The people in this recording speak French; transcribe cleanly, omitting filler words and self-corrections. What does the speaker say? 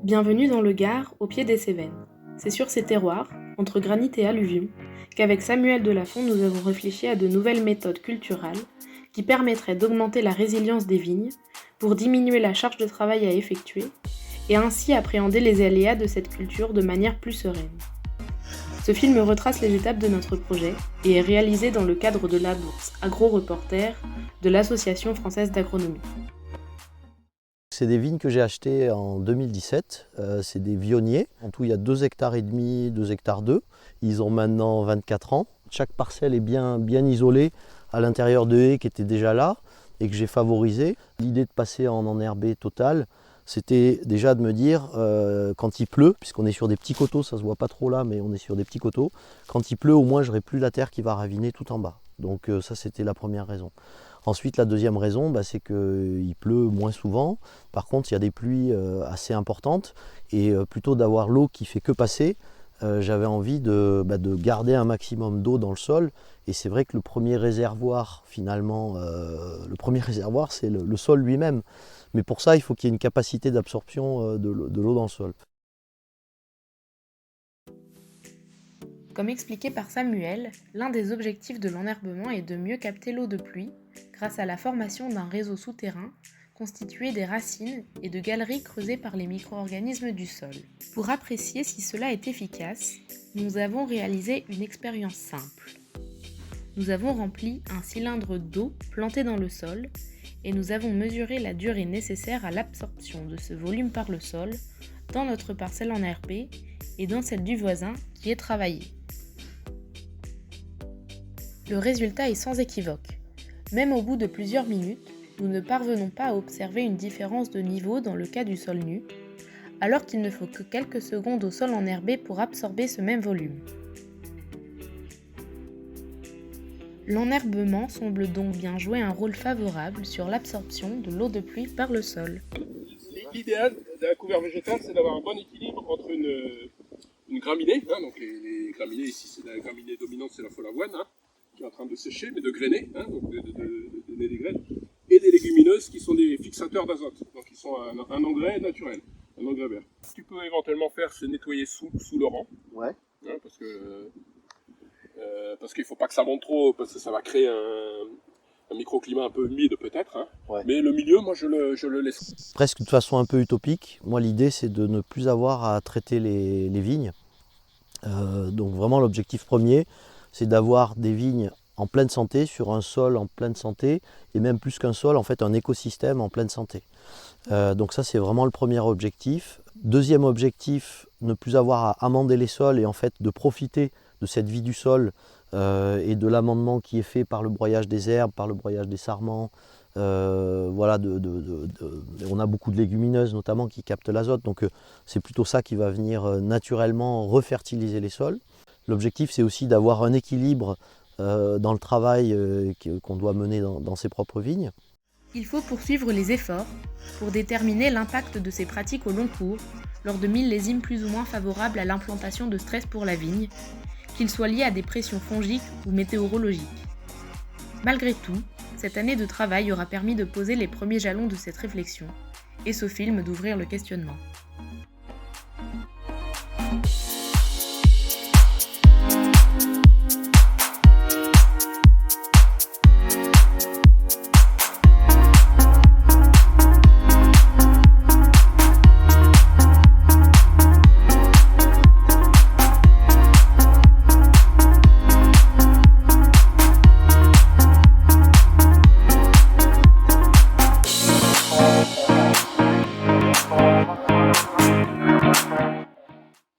Bienvenue dans le Gard, au pied des Cévennes. C'est sur ces terroirs, entre granit et alluvium, qu'avec Samuel Delafont nous avons réfléchi à de nouvelles méthodes culturales qui permettraient d'augmenter la résilience des vignes pour diminuer la charge de travail à effectuer et ainsi appréhender les aléas de cette culture de manière plus sereine. Ce film retrace les étapes de notre projet et est réalisé dans le cadre de la bourse Agro-Reporter de l'Association française d'agronomie. C'est des vignes que j'ai achetées en 2017, c'est des vionniers. En tout, il y a 2,5 hectares, 2 hectares 2. Ils ont maintenant 24 ans. Chaque parcelle est bien isolée à l'intérieur de haies qui étaient déjà là et que j'ai favorisé. L'idée de passer en enherbé total, c'était déjà de me dire, quand il pleut, puisqu'on est sur des petits coteaux, ça se voit pas trop là, mais on est sur des petits coteaux, quand il pleut, au moins, j'aurai plus la terre qui va raviner tout en bas. Donc ça, c'était la première raison. Ensuite, la deuxième raison, c'est qu'il pleut moins souvent. Par contre, il y a des pluies assez importantes. Et plutôt d'avoir l'eau qui fait que passer, j'avais envie de garder un maximum d'eau dans le sol. Et c'est vrai que le premier réservoir, finalement, c'est le sol lui-même. Mais pour ça, il faut qu'il y ait une capacité d'absorption de l'eau dans le sol. Comme expliqué par Samuel, l'un des objectifs de l'enherbement est de mieux capter l'eau de pluie grâce à la formation d'un réseau souterrain constitué des racines et de galeries creusées par les micro-organismes du sol. Pour apprécier si cela est efficace, nous avons réalisé une expérience simple. Nous avons rempli un cylindre d'eau planté dans le sol et nous avons mesuré la durée nécessaire à l'absorption de ce volume par le sol dans notre parcelle enherbée et dans celle du voisin qui est travaillée. Le résultat est sans équivoque. Même au bout de plusieurs minutes, nous ne parvenons pas à observer une différence de niveau dans le cas du sol nu, alors qu'il ne faut que quelques secondes au sol enherbé pour absorber ce même volume. L'enherbement semble donc bien jouer un rôle favorable sur l'absorption de l'eau de pluie par le sol. L'idéal d'un couvert végétal, c'est d'avoir un bon équilibre entre une graminée, donc les graminées ici, c'est la graminée dominante, c'est la folle avoine, qui est en train de sécher, mais de grainer, donc de donner des graines, et des légumineuses qui sont des fixateurs d'azote, donc qui sont un engrais naturel, un engrais vert. Ce que tu peux éventuellement faire, c'est nettoyer sous le rang, parce qu'il ne faut pas que ça monte trop, parce que ça va créer un microclimat un peu humide peut-être, mais le milieu, moi je le laisse. Presque de façon un peu utopique, moi l'idée c'est de ne plus avoir à traiter les vignes. Donc vraiment l'objectif premier, c'est d'avoir des vignes en pleine santé, sur un sol en pleine santé, et même plus qu'un sol, en fait un écosystème en pleine santé. Donc ça c'est vraiment le premier objectif. Deuxième objectif, ne plus avoir à amender les sols et en fait de profiter de cette vie du sol et de l'amendement qui est fait par le broyage des herbes, par le broyage des sarments. On a beaucoup de légumineuses notamment qui captent l'azote, donc c'est plutôt ça qui va venir naturellement refertiliser les sols. L'objectif c'est aussi d'avoir un équilibre dans le travail qu'on doit mener dans ses propres vignes. Il faut poursuivre les efforts pour déterminer l'impact de ces pratiques au long cours lors de millésimes plus ou moins favorables à l'implantation de stress pour la vigne, qu'ils soient liés à des pressions fongiques ou météorologiques. Malgré tout, cette année de travail aura permis de poser les premiers jalons de cette réflexion et ce film d'ouvrir le questionnement.